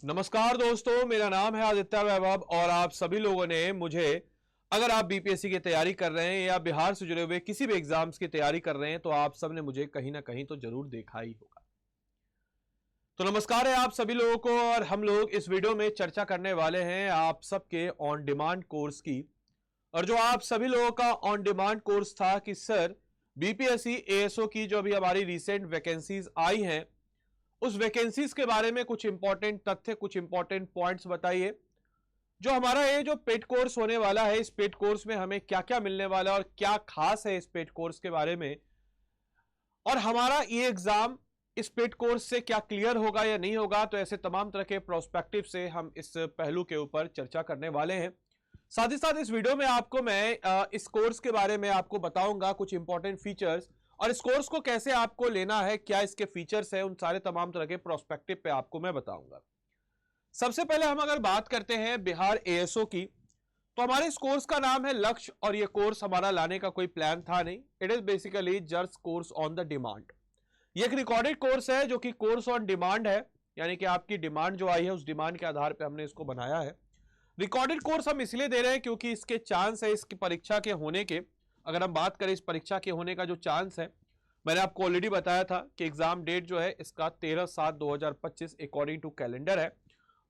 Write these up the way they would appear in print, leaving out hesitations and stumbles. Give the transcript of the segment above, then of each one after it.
नमस्कार दोस्तों, मेरा नाम है आदित्य वैभव और आप सभी लोगों ने मुझे, अगर आप बीपीएससी की तैयारी कर रहे हैं या बिहार से जुड़े हुए किसी भी एग्जाम्स की तैयारी कर रहे हैं तो आप सब ने मुझे कहीं ना कहीं तो जरूर देखा ही होगा। तो नमस्कार है आप सभी लोगों को और हम लोग इस वीडियो में चर्चा करने वाले हैं आप सबके ऑन डिमांड कोर्स की। और जो आप सभी लोगों का ऑन डिमांड कोर्स था कि सर बीपीएससी एएसओ की जो अभी हमारी रिसेंट वैकेंसीज आई हैं उस वैकेंसीज के बारे में कुछ इंपॉर्टेंट तथ्य, कुछ इंपॉर्टेंट पॉइंट्स बताइए। जो हमारा ये जो पेड कोर्स होने वाला है, इस पेड कोर्स में हमें क्या क्या मिलने वाला है और क्या खास है इस पेड कोर्स के बारे में, और हमारा ये एग्जाम इस पेड कोर्स से क्या क्लियर होगा या नहीं होगा। तो ऐसे तमाम तरह के प्रोस्पेक्टिव से हम इस पहलू के ऊपर चर्चा करने वाले हैं। साथ ही साथ इस वीडियो में आपको मैं इस कोर्स के बारे में आपको बताऊंगा कुछ इंपॉर्टेंट फीचर्स, और इस कोर्स को कैसे आपको लेना है, क्या इसके फीचर्स है, उन सारे तमाम तरह के प्रोस्पेक्टिव पे आपको मैं बताऊंगा। सबसे पहले हम अगर बात करते हैं बिहार एएसओ की, तो हमारे इस कोर्स का नाम है लक्ष्य, और ये कोर्स हमारा लाने का कोई प्लान था नहीं। It is basically just course on the demand. ये एक रिकॉर्डेड कोर्स है जो कि कोर्स ऑन डिमांड है, यानी कि आपकी डिमांड जो आई है उस डिमांड के आधार पर हमने इसको बनाया है। रिकॉर्डेड कोर्स हम इसलिए दे रहे हैं क्योंकि इसके चांस है, इसकी परीक्षा के होने के, अगर हम बात करें इस परीक्षा के होने का जो चांस है, मैंने आपको ऑलरेडी बताया था कि एग्जाम डेट जो है इसका 13/7/2025 अकॉर्डिंग टू कैलेंडर है।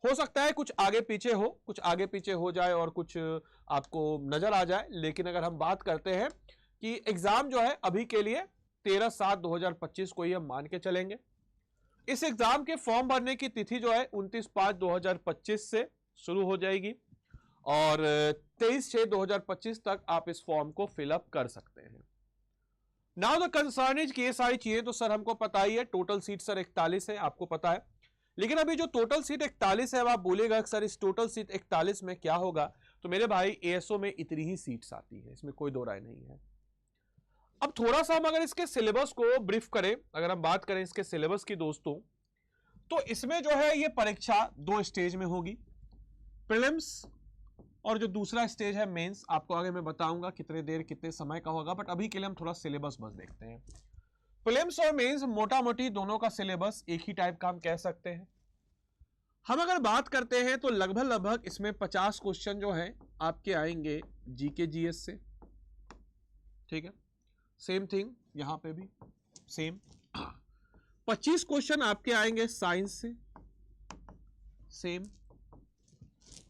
हो सकता है कुछ आगे पीछे हो, कुछ आगे पीछे हो जाए और कुछ आपको नजर आ जाए, लेकिन अगर हम बात करते हैं कि एग्जाम जो है अभी के लिए 13/7/2025 को ही हम मान के चलेंगे। इस एग्जाम के फॉर्म भरने की तिथि जो है 29/5/2025 से शुरू हो जाएगी और 23/6/2025 तक आप इस फॉर्म को फिलअप कर सकते हैं। नाउ द कंसर्न इज कि ये सारी चीजें तो सर हमको पता ही है, टोटल सीट सर 41 है, आपको पता है। लेकिन अभी जो टोटल सीट 41 है, अब आप बोलेगा सर इस टोटल सीट 41 में क्या होगा, तो मेरे भाई एएसओ में इतनी ही सीट्स आती है, इसमें कोई दो राय नहीं है। अब थोड़ा सा हम अगर इसके सिलेबस को ब्रीफ करें, अगर हम बात करें इसके सिलेबस की दोस्तों, तो इसमें जो है ये परीक्षा 2 स्टेज में होगी, प्रीलिम्स और जो दूसरा स्टेज है मेंस। आपको आगे मैं बताऊंगा कितने देर कितने समय का होगा, बट अभी के लिए हम थोड़ा सिलेबस बस देखते हैं। प्रीलिम्स और मेंस मोटा मोटी दोनों का सिलेबस एक ही टाइप का हम कह सकते हैं। हम अगर बात करते हैं तो लगभग इसमें 50 क्वेश्चन जो है आपके आएंगे जीके जीएस से, ठीक है। सेम थिंग यहां पे भी सेम 25 क्वेश्चन आपके आएंगे साइंस से, सेम।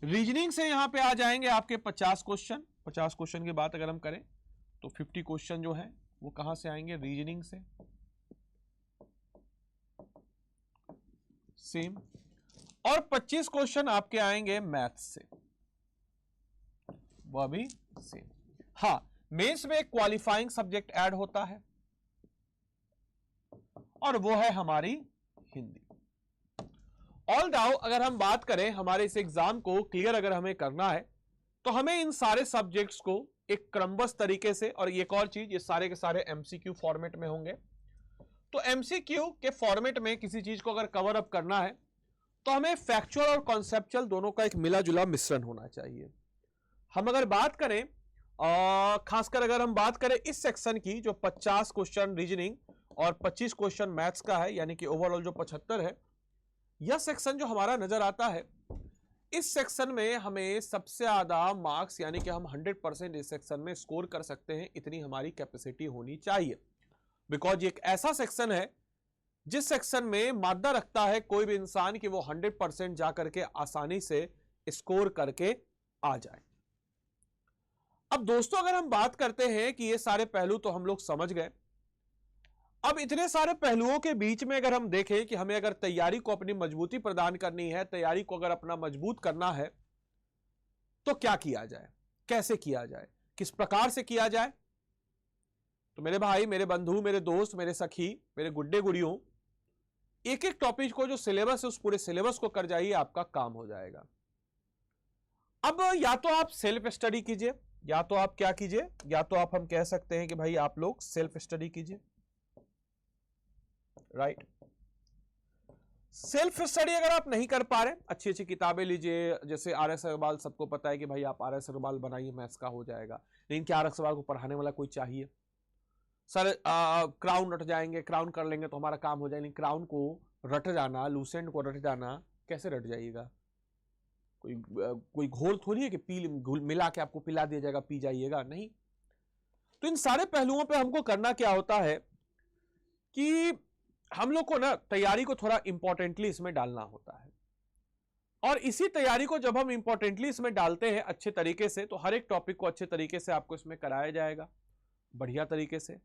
रीजनिंग से यहां पे आ जाएंगे आपके 50 क्वेश्चन। 50 क्वेश्चन की बात अगर हम करें तो 50 क्वेश्चन जो है वो कहां से आएंगे, रीजनिंग से, सेम। और 25 क्वेश्चन आपके आएंगे मैथ्स से, वो भी सेम। हां, मेंस में एक क्वालिफाइंग सब्जेक्ट ऐड होता है और वो है हमारी हिंदी। ऑल नाउ अगर हम बात करें हमारे इस एग्जाम को क्लियर अगर हमें करना है तो हमें इन सारे सब्जेक्ट्स को एक क्रमबद्ध तरीके से, और एक और चीज, ये सारे के सारे एमसीक्यू फॉर्मेट में होंगे। तो एमसीक्यू के फॉर्मेट में किसी चीज को अगर कवर अप करना है तो हमें फैक्चुअल और कॉन्सेप्चुअल दोनों का एक मिला जुला मिश्रण होना चाहिए। हम अगर बात करें खासकर अगर हम बात करें इस सेक्शन की, जो 50 क्वेश्चन रीजनिंग और 25 क्वेश्चन मैथ्स का है, यानी कि ओवरऑल जो 75 है, यह सेक्शन जो हमारा नजर आता है, इस सेक्शन में हमें सबसे ज्यादा मार्क्स, यानी कि हम 100% इस सेक्शन में स्कोर कर सकते हैं, इतनी हमारी कैपेसिटी होनी चाहिए। बिकॉज ये एक ऐसा सेक्शन है जिस सेक्शन में मादा रखता है कोई भी इंसान कि वो 100% जाकर के आसानी से स्कोर करके आ जाए। अब दोस्तों अगर हम बात करते हैं कि ये सारे पहलू तो हम लोग समझ गए, अब इतने सारे पहलुओं के बीच में अगर हम देखें कि हमें अगर तैयारी को अपनी मजबूती प्रदान करनी है, तैयारी को अगर अपना मजबूत करना है, तो क्या किया जाए, कैसे किया जाए, किस प्रकार से किया जाए। तो मेरे भाई, मेरे बंधु, मेरे दोस्त, मेरे सखी, मेरे गुड्डे गुड़ियों, एक एक टॉपिक को जो सिलेबस है उस पूरे सिलेबस को कर जाइए, आपका काम हो जाएगा। अब या तो आप सेल्फ स्टडी कीजिए, या तो आप क्या कीजिए, या तो आप हम कह सकते हैं कि भाई आप लोग सेल्फ स्टडी कीजिए, राइट। सेल्फ स्टडी अगर आप नहीं कर पा रहे, अच्छी अच्छी किताबें लीजिए, जैसे आर.एस. अग्रवाल, सबको पता है कि भाई आप आर.एस. अग्रवाल बनाइए, मैथ्स का हो जाएगा। लेकिन क्या आर.एस. अग्रवाल को पढ़ाने वाला कोई चाहिए? सर क्राउन रट जाएंगे, क्राउन कर लेंगे तो हमारा काम हो जाएगा। क्राउन को रट जाना, लूसेंट को रट जाना कैसे रट जाइएगा? कोई घोल थोड़ी है कि पी मिला के आपको पिला दिया जाएगा, पी जाइएगा, नहीं। तो इन सारे पहलुओं पे हमको करना क्या होता है कि हम लोग को ना तैयारी को थोड़ा इंपॉर्टेंटली इसमें डालना होता है, और इसी तैयारी को जब हम इंपॉर्टेंटली इसमें डालते हैं अच्छे तरीके से, तो हर एक टॉपिक को अच्छे तरीके से आपको इसमें कराया जाएगा, बढ़िया तरीके से।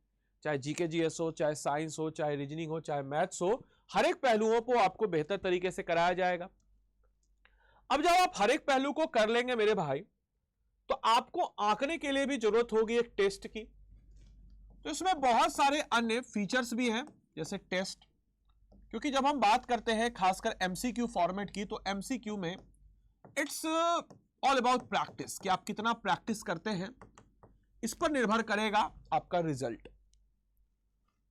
चाहे जीके जीएस हो, चाहे साइंस हो, चाहे रीजनिंग हो, चाहे मैथ्स हो, हर एक पहलुओं को आपको बेहतर तरीके से कराया जाएगा। अब जब आप हर एक पहलू को कर लेंगे मेरे भाई, तो आपको आंकने के लिए भी जरूरत होगी एक टेस्ट की। तो इसमें बहुत सारे अन्य फीचर्स भी हैं, जैसे टेस्ट, क्योंकि जब हम बात करते हैं खासकर एमसीक्यू फॉर्मेट की, तो एमसीक्यू में इट्स ऑल अबाउट प्रैक्टिस, कि आप कितना प्रैक्टिस करते हैं, इस पर निर्भर करेगा आपका रिजल्ट।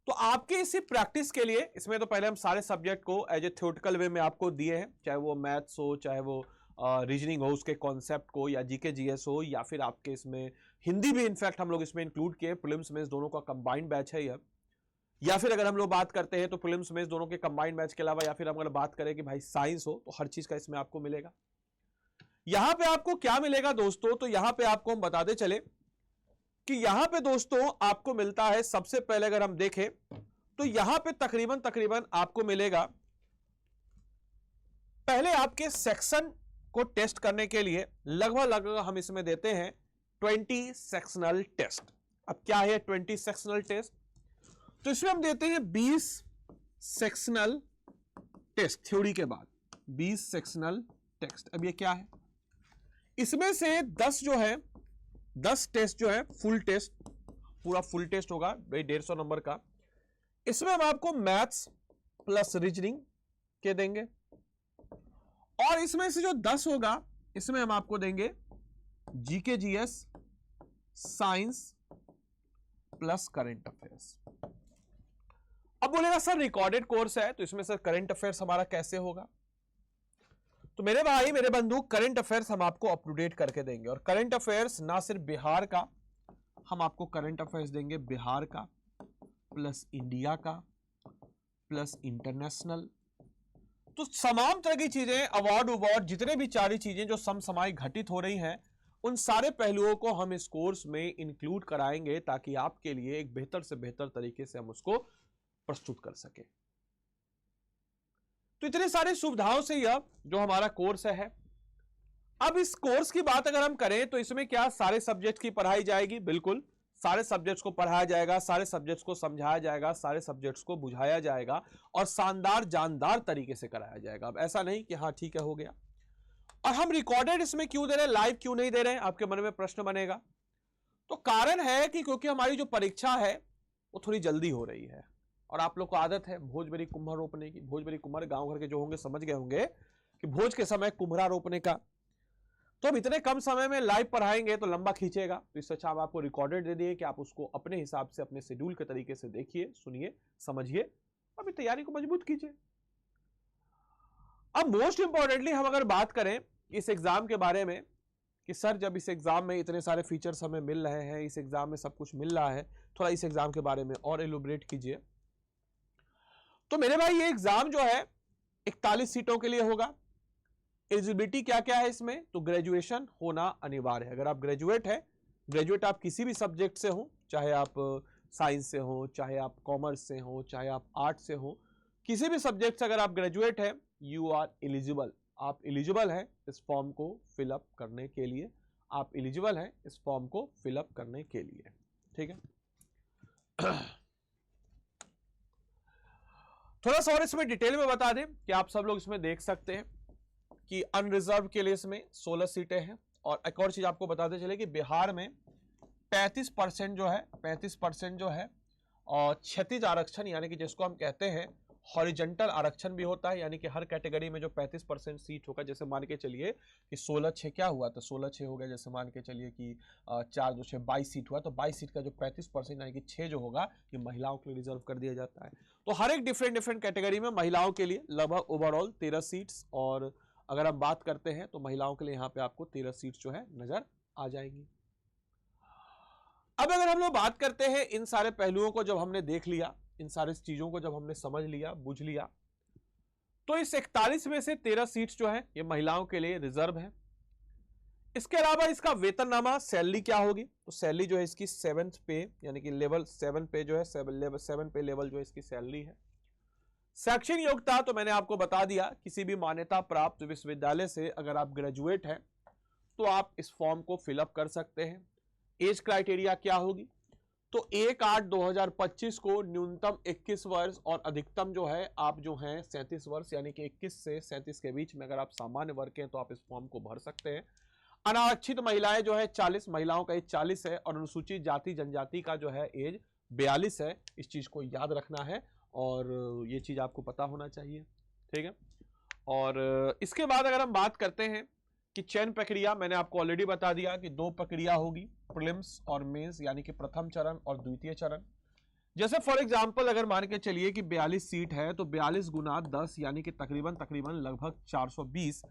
तो आपके इसी प्रैक्टिस के लिए इसमें तो पहले हम सारे सब्जेक्ट को एज ए थ्योरेटिकल वे में आपको दिए हैं, चाहे वो मैथ्स हो, चाहे वो रीजनिंग हो, उसके कॉन्सेप्ट को, या जीके जीएस हो, या फिर आपके इसमें हिंदी भी इनफैक्ट हम लोग इसमें इंक्लूड किए। प्रीलिम्स मेंस दोनों का कंबाइंड बैच है यह, या फिर अगर हम लोग बात करते हैं तो प्रीलिम्स मेंस दोनों के कंबाइंड बैच के अलावा, या फिर हम अगर बात करें कि भाई साइंस हो, तो हर चीज का इसमें आपको मिलेगा। यहां पे आपको क्या मिलेगा दोस्तों? तो यहां पे आपको हम बताते चले कि यहां पे दोस्तों आपको मिलता है, सबसे पहले अगर हम देखें तो यहां पे तकरीबन आपको मिलेगा, पहले आपके सेक्शन को टेस्ट करने के लिए लगभग हम इसमें देते हैं 20 सेक्शनल टेस्ट। अब क्या है 20 सेक्शनल टेस्ट? तो इसमें हम देते हैं 20 सेक्शनल टेस्ट, थ्योरी के बाद 20 सेक्शनल टेस्ट। अब ये क्या है? इसमें से 10 जो है, 10 टेस्ट जो है फुल टेस्ट, पूरा फुल टेस्ट होगा भाई 150 नंबर का। इसमें हम आपको मैथ्स प्लस रीजनिंग के देंगे, और इसमें से जो 10 होगा, इसमें हम आपको देंगे GK GS, science plus current affairs. अब बोलेगा सर रिकॉर्डेड कोर्स है, तो इसमें सर करंट अफेयर्स हमारा कैसे होगा? तो मेरे भाई, मेरे बंधु, करंट अफेयर्स हम आपको अप टू डेट करके देंगे, और करंट अफेयर्स ना सिर्फ बिहार का, हम आपको करंट अफेयर्स देंगे बिहार का प्लस इंडिया का प्लस इंटरनेशनल। तो तमाम तरह की चीजें, अवार्ड जितने भी सारी चीजें जो समसमाई घटित हो रही हैं, उन सारे पहलुओं को हम इस कोर्स में इंक्लूड कराएंगे, ताकि आपके लिए एक बेहतर से बेहतर तरीके से हम उसको प्रस्तुत कर सके। तो इतने सारी सुविधाओं से यह जो हमारा कोर्स है। अब इस कोर्स की बात अगर हम करें तो इसमें क्या सारे सब्जेक्ट की पढ़ाई जाएगी? बिल्कुल, सारे सब्जेक्ट्स को पढ़ाया जाएगा, सारे सब्जेक्ट्स को समझाया जाएगा, सारे सब्जेक्ट्स को बुझाया जाएगा, और शानदार जानदार तरीके से कराया जाएगा। अब ऐसा नहीं कि हाँ ठीक है हो गया। और हम रिकॉर्डेड इसमें क्यों दे रहे हैं, लाइव क्यों नहीं दे रहे हैं? आपके मन में प्रश्न बनेगा। तो कारण है कि क्योंकि हमारी जो परीक्षा है वो थोड़ी जल्दी हो रही है, और आप लोग को आदत है भोजबरी कुम्हर रोपने की। भोजबरी कुम्हर गांव घर के जो होंगे समझ गए होंगे कि भोज के समय कुम्हरा रोपने का। तो हम इतने कम समय में लाइव पढ़ाएंगे तो लंबा खींचेगा, तो इससे अच्छा हम आपको रिकॉर्डेड दे दिए कि आप उसको अपने हिसाब से, अपने शेड्यूल के तरीके से देखिए, सुनिए, समझिए, अभी तैयारी को मजबूत कीजिए। अब मोस्ट इंपॉर्टेंटली हम अगर बात करें इस एग्जाम के बारे में कि सर जब इस एग्जाम में इतने सारे फीचर्स हमें मिल रहे हैं, इस एग्जाम में सब कुछ मिल रहा है, थोड़ा इस एग्जाम के बारे में और एलुब्रेट कीजिए। तो मेरे भाई ये एग्जाम जो है 41 सीटों के लिए होगा। एलिजिबिलिटी क्या क्या है इसमें? तो ग्रेजुएशन होना अनिवार्य है। अगर आप ग्रेजुएट है, ग्रेजुएट आप किसी भी सब्जेक्ट से हो, चाहे आप साइंस से हो, चाहे आप कॉमर्स से हो, चाहे आप आर्ट से हो, किसी भी सब्जेक्ट से अगर आप ग्रेजुएट है, यू आर एलिजिबल। आप एलिजिबल हैं इस फॉर्म को फिलअप करने के लिए, आप एलिजिबल हैं इस फॉर्म को फिलअप करने के लिए, ठीक है। थोड़ा सा और इसमें डिटेल में बता दें कि आप सब लोग इसमें देख सकते हैं कि अनरिजर्व के लिए इसमें 16 सीटें हैं। और एक और चीज आपको बताते चले कि बिहार में 35% जो है, 35% जो है और क्षैतिज आरक्षण, यानी कि जिसको हम कहते हैं हॉरिजेंटल आरक्षण भी होता है, यानी कि हर कैटेगरी में जो 35% सीट होगा, जैसे मान के चलिए कि 16/6 क्या हुआ, तो 16/6 हो गया। जैसे मान के चलिए कि 4/2 22 सीट हुआ, तो 22 सीट का जो 35% यानी कि 6 जो होगा, ये महिलाओं के लिए रिजर्व कर दिया जाता है। तो हर एक डिफरेंट कैटेगरी में महिलाओं के लिए लगभग ओवरऑल 13 सीट्स, और अगर हम बात करते हैं तो महिलाओं के लिए यहाँ पे आपको 13 सीट्स जो है नजर आ जाएंगी। अब अगर हम लोग बात करते हैं इन सारे पहलुओं को जब हमने देख लिया, इन सारी चीजों को जब हमने समझ लिया, बुझ लिया, तो इस 41 में से 13 सीट्स जो है ये महिलाओं के लिए रिजर्व है। इसके अलावा इसका वेतननामा सैलरी क्या होगी, तो सैलरी जो है इसकी 7th पे यानी कि लेवल 7 पे जो है 7 पे लेवल जो है इसकी सैलरी है। शैक्षणिक योग्यता तो मैंने आपको बता दिया, किसी भी मान्यता प्राप्त विश्वविद्यालय से अगर आप ग्रेजुएट हैं तो आप इस फॉर्म को फिलअप कर सकते हैं। एज क्राइटेरिया क्या होगी, तो 1/8/2025 को न्यूनतम 21 वर्ष और अधिकतम जो है आप जो हैं 37 वर्ष यानी कि 21 से 37 के बीच में अगर आप सामान्य वर्ग के हैं तो आप इस फॉर्म को भर सकते हैं। अनारक्षित महिलाएं जो है 40, महिलाओं का एज 40 है और अनुसूचित जाति जनजाति का जो है एज 42 है। इस चीज को याद रखना है और ये चीज आपको पता होना चाहिए, ठीक है। और इसके बाद अगर हम बात करते हैं कि चयन प्रक्रिया, मैंने आपको ऑलरेडी बता दिया कि 2 प्रक्रिया होगी, प्रीलिम्स और मेंस यानी कि प्रथम चरण और द्वितीय चरण। जैसे फॉर एग्जांपल अगर मान के चलिए कि 42 सीट है तो 42 गुना 10 यानी कि तकरीबन लगभग 420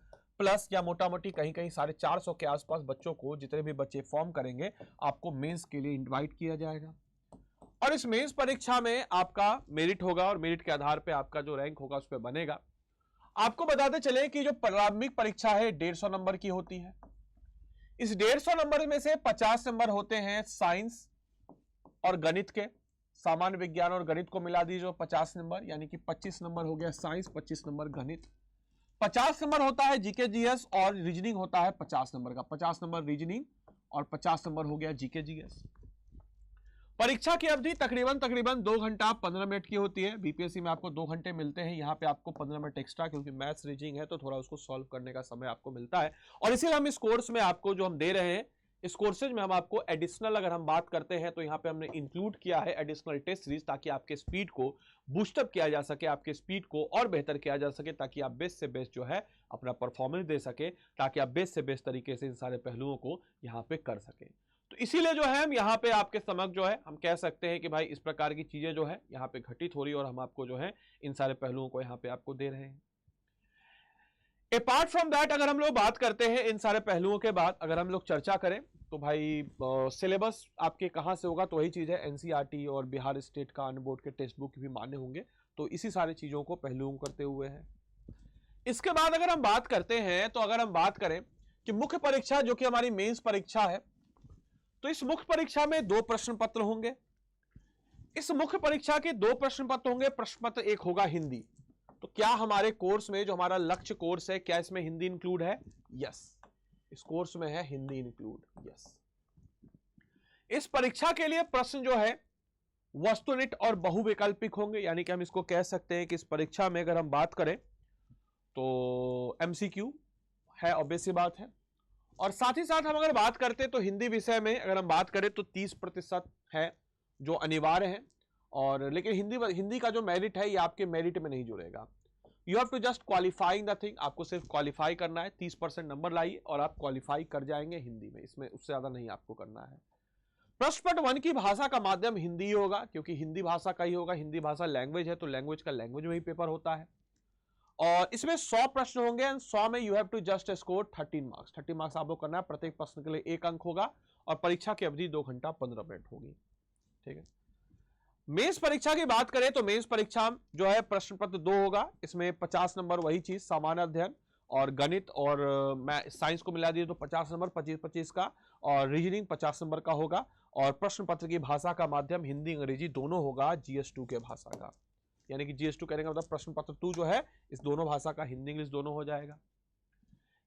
प्लस या मोटा मोटी कहीं कहीं 450 के आसपास बच्चों को, जितने भी बच्चे फॉर्म करेंगे आपको मेंस के लिए इन्वाइट किया जाएगा। और इस मेंस परीक्षा में आपका मेरिट होगा और मेरिट के आधार पर आपका जो रैंक होगा उस पर बनेगा। आपको बताते चले कि जो प्रारंभिक परीक्षा है 150 नंबर की होती है। इस 150 नंबर में से 50 नंबर होते हैं साइंस और गणित के, सामान्य विज्ञान और गणित को मिला दीजिए 50 नंबर यानी कि 25 नंबर हो गया साइंस, 25 नंबर गणित। 50 नंबर होता है जीके जीएस और रीजनिंग होता है 50 नंबर का, 50 नंबर रीजनिंग और 50 नंबर हो गया जीके जीएस। परीक्षा की अवधि तकरीबन 2 घंटा 15 मिनट की होती है। बीपीएससी में आपको 2 घंटे मिलते हैं, यहाँ पे आपको 15 मिनट एक्स्ट्रा, क्योंकि मैथ्स रीजनिंग है तो थोड़ा उसको सॉल्व करने का समय आपको मिलता है। और इसीलिए हम इस कोर्स में आपको जो हम दे रहे हैं, इस कोर्सेज में हम आपको एडिशनल अगर हम बात करते हैं तो यहाँ पे हमने इंक्लूड किया है एडिशनल टेस्ट सीरीज, ताकि आपके स्पीड को बूस्टअप किया जा सके, आपके स्पीड को और बेहतर किया जा सके, ताकि आप बेस्ट से बेस्ट जो है अपना परफॉर्मेंस दे सके, ताकि आप बेस्ट से बेस्ट तरीके से इन सारे पहलुओं को यहाँ पे कर सके। तो इसीलिए जो है हम यहाँ पे आपके समक्ष जो है हम कह सकते हैं कि भाई इस प्रकार की चीजें जो है यहाँ पे घटित हो रही है और हम आपको जो है इन सारे पहलुओं को यहाँ पे आपको दे रहे हैं। अपार्ट फ्रॉम दैट अगर हम लोग बात करते हैं इन सारे पहलुओं के बाद अगर हम लोग चर्चा करें तो भाई सिलेबस आपके कहाँ से होगा, तो वही चीज है एनसीईआरटी और बिहार स्टेट का अन्य बोर्ड के टेक्स्ट बुक भी मान्य होंगे, तो इसी सारी चीजों को पहलुओं करते हुए है। इसके बाद अगर हम बात करते हैं तो अगर हम बात करें कि मुख्य परीक्षा जो कि हमारी मेंस परीक्षा है, तो इस मुख्य परीक्षा में 2 प्रश्न पत्र होंगे। इस मुख्य परीक्षा के 2 प्रश्न पत्र होंगे। प्रश्न पत्र एक होगा हिंदी। तो क्या हमारे कोर्स में जो हमारा लक्ष्य कोर्स है, क्या इसमें हिंदी इंक्लूड है? यस, इस कोर्स में है हिंदी इंक्लूड, यस। इस परीक्षा के लिए प्रश्न जो है वस्तुनिष्ठ और बहुविकल्पिक होंगे, यानी कि हम इसको कह सकते हैं कि इस परीक्षा में अगर हम बात करें तो एमसीक्यू है, ऑब्वियस सी बात है। और साथ ही साथ हम अगर बात करते हैं तो हिंदी विषय में अगर हम बात करें तो 30% है जो अनिवार्य है, और लेकिन हिंदी का जो मेरिट है ये आपके मेरिट में नहीं जुड़ेगा। You have to just qualifying the thing, आपको सिर्फ क्वालिफाई करना है, 30% नंबर लाइए और आप क्वालिफाई कर जाएंगे हिंदी में, इसमें उससे ज्यादा नहीं आपको करना है। प्रश्न पत्र 1 की भाषा का माध्यम हिंदी ही होगा, क्योंकि हिंदी भाषा का ही होगा, हिंदी भाषा लैंग्वेज है तो लैंग्वेज का लैंग्वेज में ही पेपर होता है। और इसमें 100 प्रश्न होंगे, 100 में you have to just score 13 marks. 30 marks आपको करना है, प्रत्येक प्रश्न के लिए 1 अंक होगा और परीक्षा की अवधि 2 घंटा 15 मिनट होगी, ठीक है। मेंस परीक्षा की बात करें तो मेंस परीक्षा जो है प्रश्न पत्र 2 होगा। इसमें 50 नंबर वही चीज सामान्य अध्ययन और गणित और साइंस को मिला दिए तो 50 नंबर 25-25 का, और रीजनिंग 50 नंबर का होगा। और प्रश्न पत्र की भाषा का माध्यम हिंदी अंग्रेजी दोनों होगा, GS2 के भाषा का, यानी कि GS2 कहने का मतलब प्रश्न पत्र 2 जो है इस दोनों भाषा का हिंदी इंग्लिश दोनों हो जाएगा।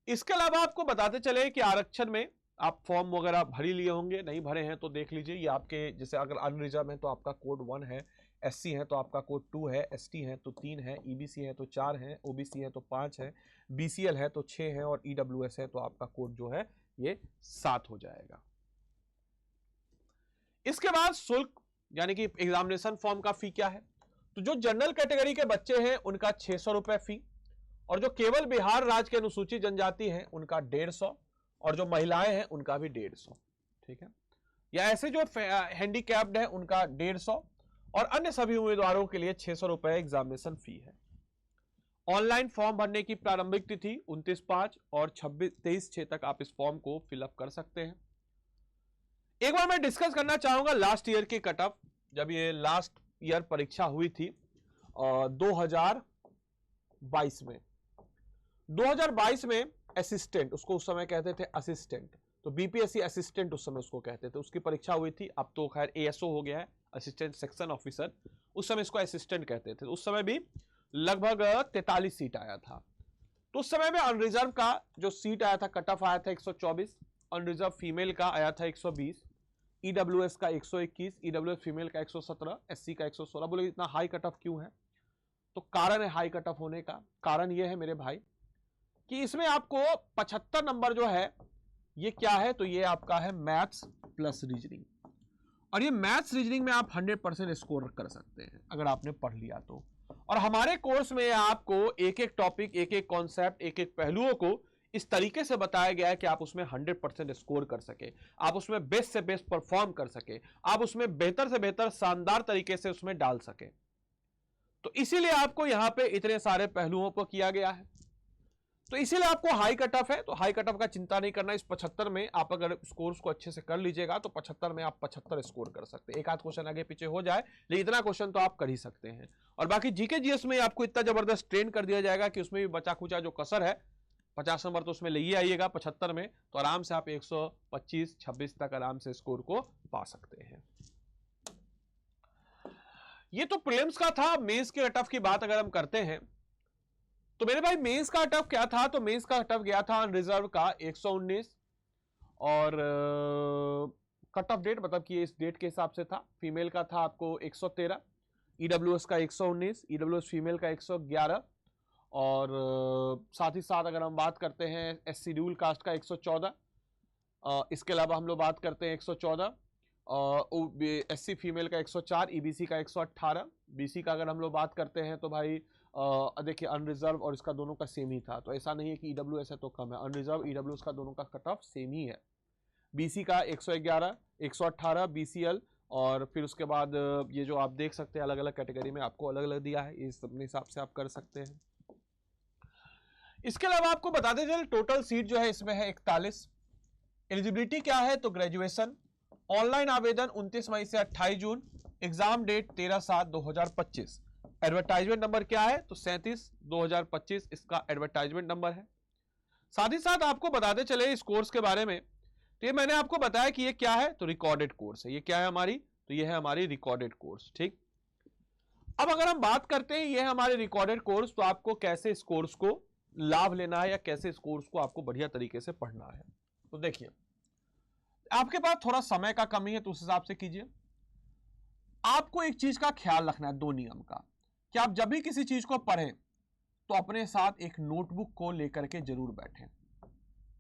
इसके अलावा आपको बताते चले कि आरक्षण में आप फॉर्म वगैरह भर ही लिए होंगे, नहीं भरे हैं तो देख लीजिए, ये आपके जैसे अगर अनरिजर्व है तो आपका कोड 1 है, SC है तो आपका कोड 2 है, ST है तो 3 है, EBC है तो 4 है, OBC है तो 5 है, BCL है तो 6 है और EWS है तो आपका कोड जो है ये 7 हो जाएगा। इसके बाद शुल्क यानी कि एग्जामिनेशन फॉर्म का फी क्या है, तो जो जनरल कैटेगरी के बच्चे हैं उनका 600 रुपए फी, और जो केवल बिहार राज्य के अनुसूचित जनजाति हैं उनका 150, और जो महिलाएं हैं उनका भी 150, ठीक है। या ऐसे जो हैंडीकैप्ड है उनका 150, और अन्य सभी उम्मीदवारों के लिए 600 रुपए एग्जामिनेशन फी है। ऑनलाइन फॉर्म भरने की प्रारंभिक तिथि 29/5 और 23/6 तक आप इस फॉर्म को फिलअप कर सकते हैं। एक बार मैं डिस्कस करना चाहूंगा लास्ट ईयर की कट ऑफ, जब ये लास्ट ईयर परीक्षा हुई थी 2000 2022 में 2022 में असिस्टेंट, उसको उस समय कहते थे असिस्टेंट, तो बीपीएससी असिस्टेंट उस समय उसको कहते थे, उसकी परीक्षा हुई थी। अब तो खैर एएसओ हो गया है, असिस्टेंट सेक्शन ऑफिसर, उस समय इसको असिस्टेंट कहते थे। उस समय भी लगभग 43 सीट आया था। तो उस समय में अनरिजर्व का जो सीट आया था, कट ऑफ आया था 124, अनरिजर्व फीमेल का आया था 120, ईडब्ल्यूएस का 121, ईडब्ल्यूएस फीमेल का 117, एससी का 116। बोले इतना हाई कट ऑफ क्यों है? तो कारण है हाई कट ऑफ होने का, कारण यह है मेरे भाई कि इसमें आपको 75 नंबर जो है ये क्या है, तो ये आपका है मैथ्स प्लस रीजनिंग, और ये मैथ्स रीजनिंग में आप 100% स्कोर कर सकते हैं अगर आपने पढ़ लिया तो। और हमारे कोर्स में आपको एक एक टॉपिक, एक एक कॉन्सेप्ट, एक एक पहलुओं को इस तरीके से बताया गया है कि आप उसमें 100% स्कोर कर सके, आप उसमें बेस्ट से बेस्ट परफॉर्म कर सके, आप उसमें बेहतर से बेहतर शानदार तरीके से उसमें डाल सके। तो इसीलिए आपको यहां पे इतने सारे पहलुओं पर किया गया है। तो इसीलिए आपको हाई कट ऑफ है, तो हाई कट ऑफ का चिंता नहीं करना। इस 75 में आप अगर स्कोर्स को अच्छे से कर लीजिएगा तो 75 में आप 75 स्कोर कर सकते हैं। एक आध क्वेश्चन आगे पीछे हो जाए, लेकिन इतना क्वेश्चन तो आप कर ही सकते हैं। और बाकी जीके जीएस में आपको इतना जबरदस्त ट्रेन कर दिया जाएगा कि उसमें भी बचा खुचा जो कसर है 50 नंबर तो उसमें ले ही आइएगा 75 में, तो आराम से आप 125-26 तक आराम से स्कोर को पा सकते हैं। ये तो प्रीलिम्स का था। मेंस के कट ऑफ की बात अगर हम करते हैं तो मेरे भाई मेंस का कट ऑफ क्या था, तो मेंस का कट ऑफ गया था रिजर्व का 119, और कट ऑफ डेट मतलब कि इस डेट के हिसाब से था। फीमेल का था आपको 113, ईडब्ल्यूएस का 119, ईडब्ल्यूएस फीमेल का 111, और साथ ही साथ अगर हम बात करते हैं एस शेड्यूल कास्ट का 114, इसके अलावा हम लोग बात करते हैं 114, एससी फीमेल का 104, ईबीसी का 118, बीसी का अगर हम लोग बात करते हैं तो भाई देखिए अनरिजर्व और इसका दोनों का सेम ही था, तो ऐसा नहीं है कि ईडब्ल्यूएस है तो कम है, अनरिजर्व ईडब्ल्यूएस का दोनों का कट ऑफ सेम ही है। बीसी का 111, 118 बीसीएल, और फिर उसके बाद ये जो आप देख सकते हैं अलग अलग कैटेगरी में आपको अलग अलग दिया है, इस अपने हिसाब से आप कर सकते हैं। इसके अलावा आपको बताते चले टोटल सीट जो है इसमें है 41। एलिजिबिलिटी क्या है, तो ग्रेजुएशन, ऑनलाइन आवेदन 29 मई से 28 जून, एग्जाम डेट 13/7/2025। एडवर्टाइजमेंट नंबर क्या है, तो 37/2025 इसका एडवर्टाइजमेंट नंबर है। साथ ही साथ आपको बताते चले इस कोर्स के बारे में, तो ये मैंने आपको बताया कि ये क्या है, तो रिकॉर्डेड कोर्स है। ये क्या है हमारी, तो ये है हमारी रिकॉर्डेड कोर्स। ठीक, अब अगर हम बात करते हैं ये है हमारे रिकॉर्डेड कोर्स, तो आपको कैसे इस कोर्स को लाभ लेना है या कैसे इस कोर्स को आपको बढ़िया तरीके से पढ़ना है। तो देखिए आपके पास थोड़ा समय का कमी है तो उस हिसाब से कीजिए। आपको एक चीज का ख्याल रखना है, दो नियम का, कि आप जब भी किसी चीज को पढ़ें तो अपने साथ एक नोटबुक को लेकर के जरूर बैठें,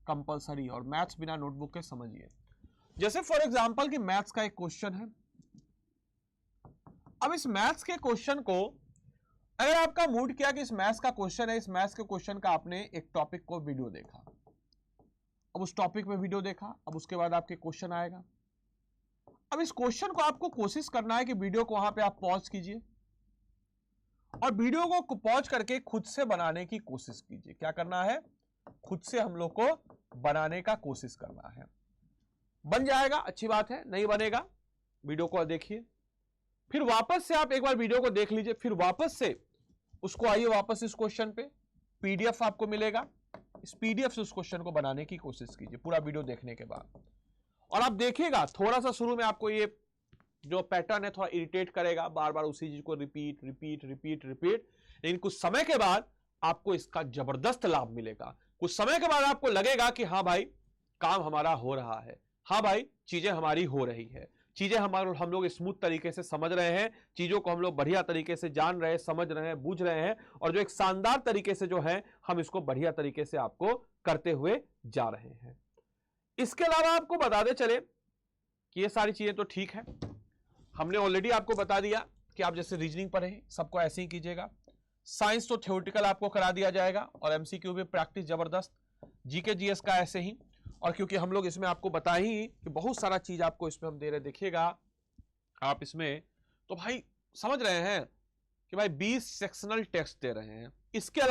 कंपलसरी। और मैथ्स बिना नोटबुक के समझिए। जैसे फॉर एग्जांपल कि मैथ्स का एक क्वेश्चन है, अब इस मैथ्स के क्वेश्चन को अगर आपका मूड किया कि इस मैथ्स का क्वेश्चन है, इस मैथ्स के क्वेश्चन का आपने एक टॉपिक को वीडियो देखा, अब उस टॉपिक में वीडियो देखा, अब उसके बाद आपके क्वेश्चन आएगा। अब इस क्वेश्चन को आपको कोशिश करना है कि वीडियो को वहां पे आप पॉज कीजिए और वीडियो को पॉज करके खुद से बनाने की कोशिश कीजिए। क्या करना है, खुद से हम लोग को बनाने का कोशिश करना है। बन जाएगा अच्छी बात है, नहीं बनेगा वीडियो को देखिए, फिर वापस से आप एक बार वीडियो को देख लीजिए, फिर वापस से उसको आइए वापस इस क्वेश्चन पे, पीडीएफ आपको मिलेगा, इस पीडीएफ से उस क्वेश्चन को बनाने की कोशिश कीजिए पूरा वीडियो देखने के बाद। और आप देखिएगा थोड़ा सा शुरू में आपको ये जो पैटर्न है थोड़ा इरिटेट करेगा, बार बार उसी चीज को रिपीट रिपीट रिपीट रिपीट, लेकिन कुछ समय के बाद आपको इसका जबरदस्त लाभ मिलेगा। कुछ समय के बाद आपको लगेगा कि हाँ भाई काम हमारा हो रहा है, हाँ भाई चीजें हमारी हो रही है, चीजें हम लोग स्मूथ तरीके से समझ रहे हैं, चीजों को हम लोग बढ़िया तरीके से जान रहे हैं, समझ रहे हैं, बूझ रहे हैं, और जो एक शानदार तरीके से जो है हम इसको बढ़िया तरीके से आपको करते हुए जा रहे हैं। इसके अलावा आपको बताते चले कि ये सारी चीजें तो ठीक है, हमने ऑलरेडी आपको बता दिया कि आप जैसे रीजनिंग पढ़े सबको ऐसे ही कीजिएगा। साइंस तो थ्योरेटिकल आपको करा दिया जाएगा और एमसीक्यू भी प्रैक्टिस जबरदस्त, जीके जीएस का ऐसे ही। और क्योंकि हम लोग इसमें आपको बताए ही कि बहुत सारा चीज आपको इसमें हम दे रहे, देखिएगा आप इसमें तो भाई समझ रहे हैं कि भाई 20 सेक्शनल टेस्ट दे रहे हैं। इसके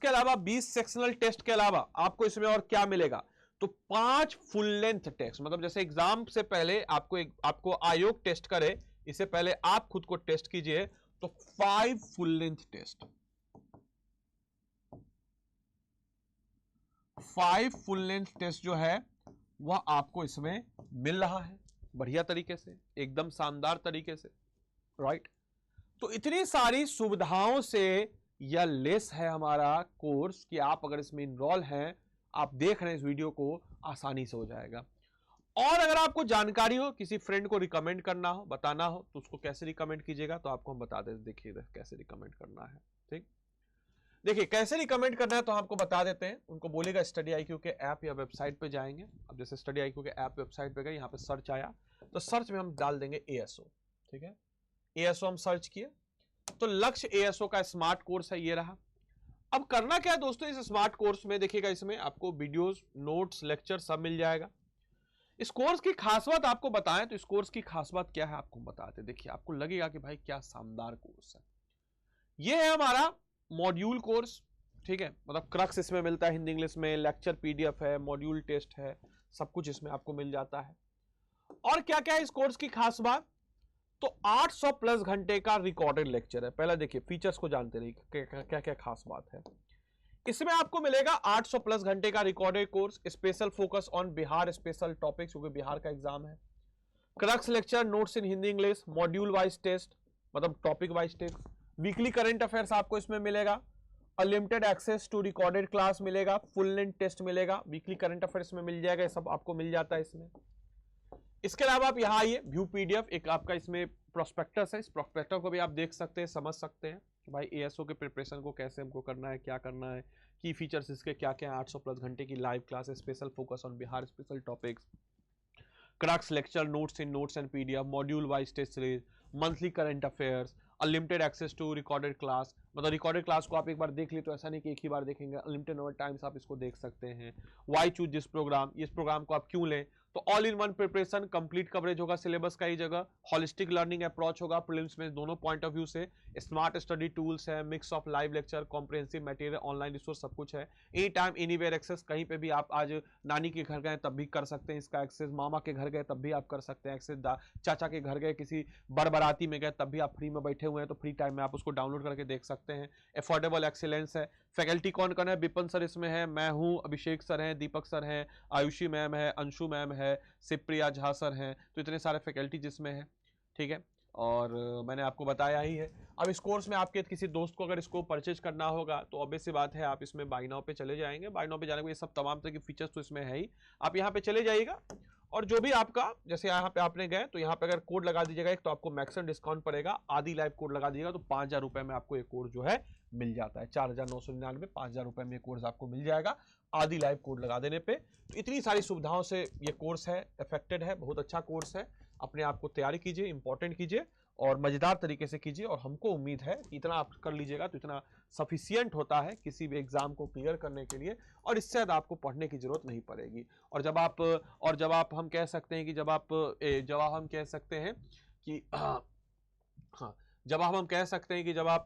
अलावा 20 सेक्शनल टेस्ट के अलावा आपको इसमें और क्या मिलेगा, तो 5 फुल लेंथ टेस्ट, मतलब जैसे एग्जाम से पहले आपको आयोग टेस्ट करे, इससे पहले आप खुद को टेस्ट कीजिए, तो 5 full length test, 5 full length test जो है वह आपको इसमें मिल रहा है बढ़िया तरीके से, एकदम शानदार तरीके से, राइट। तो इतनी सारी सुविधाओं से यह लेस है हमारा कोर्स कि आप अगर इसमें इनरोल हैं, आप देख रहे हैं इस वीडियो को, आसानी से हो जाएगा। और अगर आपको जानकारी हो, किसी फ्रेंड को रिकमेंड करना हो, बताना हो, तो उसको कैसे रिकमेंड कीजिएगा, तो आपको हम बता दें। देखिए कैसे रिकमेंड करना है, ठीक। देखिए कैसे रिकमेंड करना है तो आपको बता देते हैं। उनको बोलेगा स्टडी IQ के ऐप या वेबसाइट पे जाएंगे। अब जैसे स्टडी IQ के ऐप वेबसाइट पे गए, यहाँ पे सर्च आया, तो सर्च में हम डाल देंगे ASO, ठीक है। ASO हम सर्च किए, तो लक्ष्य ASO का स्मार्ट कोर्स है, ये रहा। अब करना क्या है दोस्तों, इस स्मार्ट कोर्स में देखिएगा, इसमें आपको वीडियोस, नोट्स, लेक्चर सब मिल जाएगा। इस कोर्स की खास बात आपको बताएं तो इस कोर्स की खास बात क्या है आपको बताते। देखिए आपको लगेगा कि भाई क्या शानदार कोर्स है। ये है हमारा मॉड्यूल कोर्स, ठीक है। मतलब क्रक्स इसमें मिलता है हिंदी इंग्लिश में, लेक्चर PDF है, मॉड्यूल टेस्ट है, सब कुछ इसमें आपको मिल जाता है। और क्या क्या है इस कोर्स की खास बात, तो 800 प्लस घंटे का रिकॉर्डेड लेक्चर है। पहले देखिए फीचर्स को जानते रहिए क्या क्या खास बात है। इसमें आपको मिलेगा 800 प्लस घंटे का recorded course, special focus on Bihar special topics, क्योंकि बिहार का एग्जाम है। Crux lecture, notes in Hindi English, module wise test, मतलब topic wise test, weekly current affairs आपको इसमें मिलेगा, unlimited access to recorded class मिलेगा, फुल लेंथ टेस्ट मिलेगा, वीकली करंट अफेयर्स में मिल जाएगा, ये सब आपको मिल जाता है इसमें। इसके अलावा आप यहाँ आइए, व्यू PDF, एक आपका इसमें प्रोस्पेक्टस है। इस प्रोस्पेक्टस को भी आप देख सकते हैं, समझ सकते हैं कि भाई ASO के प्रिपरेशन को कैसे हमको करना है, क्या करना है, की फीचर्स इसके क्या क्या है। 800 प्लस घंटे की live class, special focus on Bihar special topics, crux lecture, notes in notes and PDF, module wise test series, monthly current affairs, unlimited access to recorded class. मतलब रिकॉर्डेड क्लास को आप एक बार देख ली तो ऐसा नहीं कि एक ही बार देखेंगे, अनलिमिटेड नंबर टाइम्स आप इसको देख सकते हैं। वाई चूज दिस प्रोग्राम, इस प्रोग्राम को आप क्यों लें, तो all in one preparation, complete coverage होगा सिलेबस का ही जगह, हॉलिस्टिक लर्निंग अप्रोच होगा प्रीलिम्स में दोनों पॉइंट ऑफ व्यू से, स्मार्ट स्टडी टूल्स है, mix of live lecture, comprehensive material, online resource, सब कुछ है। एनी टाइम एनीवेयर एक्सेस, कहीं पे भी आप आज नानी के घर गए तब भी कर सकते हैं इसका एक्सेस, मामा के घर गए तब भी आप कर सकते हैं एक्सेस, चाचा के घर गए, किसी बड़बराती में गए तब भी आप फ्री में बैठे हुए हैं तो फ्री टाइम में आप उसको डाउनलोड करके देख सकते हैं। अफोर्डेबल एक्सीलेंस है। फैकल्टी कौन कौन है, विपिन सर इसमें है, मैं हूं, अभिषेक सर हैं, दीपक सर हैं, आयुषी मैम है, अंशु मैम है, शिवप्रिया झा सर हैं, तो इतने सारे फैकल्टी जिसमें है, ठीक है। और मैंने आपको बताया ही है। अब इस कोर्स में आपके किसी दोस्त को अगर इसको परचेज करना होगा तो ऑब्वियस सी बात है, आप इसमें बाय नाउ पे चले जाएंगे। बाय नाउ पे जाने के ये सब तमाम तरह के फीचर्स तो इसमें है ही, आप यहाँ पे चले जाइएगा और जो भी आपका, जैसे यहाँ पे आपने गए तो यहाँ पे अगर कोड लगा दीजिएगा एक, तो आपको मैक्सिमम डिस्काउंट पड़ेगा। आदि लाइव कोड लगा दीजिएगा तो 5000 रुपए में आपको एक कोर्स जो है मिल जाता है। 4999, 5000 रुपए में कोर्स आपको मिल जाएगा आदि लाइव कोड लगा देने पे। तो इतनी सारी सुविधाओं से ये कोर्स है, इफेक्टेड है, बहुत अच्छा कोर्स है। अपने आप को तैयारी कीजिए, इंपॉर्टेंट कीजिए और मजेदार तरीके से कीजिए। और हमको उम्मीद है कि इतना आप कर लीजिएगा तो इतना सफिशियंट होता है किसी भी एग्जाम को क्लियर करने के लिए, और इससे ज़्यादा आपको पढ़ने की जरूरत नहीं पड़ेगी। और जब आप हम कह सकते हैं कि जब हम कह सकते हैं कि हाँ, जब हम कह सकते हैं कि जब आप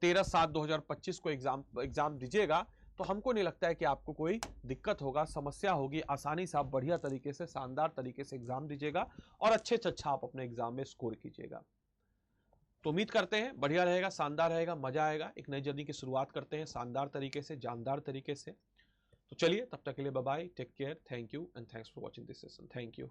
13/7/2025 को एग्जाम दीजिएगा तो हमको नहीं लगता है कि आपको कोई दिक्कत होगा, समस्या होगी। आसानी से आप बढ़िया तरीके से, शानदार तरीके से एग्जाम दीजिएगा और अच्छे से अच्छा आप अपने एग्जाम में स्कोर कीजिएगा। तो उम्मीद करते हैं बढ़िया रहेगा, शानदार रहेगा, मजा आएगा। एक नई जर्नी की शुरुआत करते हैं शानदार तरीके से, जानदार तरीके से। तो चलिए तब तक के लिए bye bye, take care, thank you and thanks for watching this session. Thank you.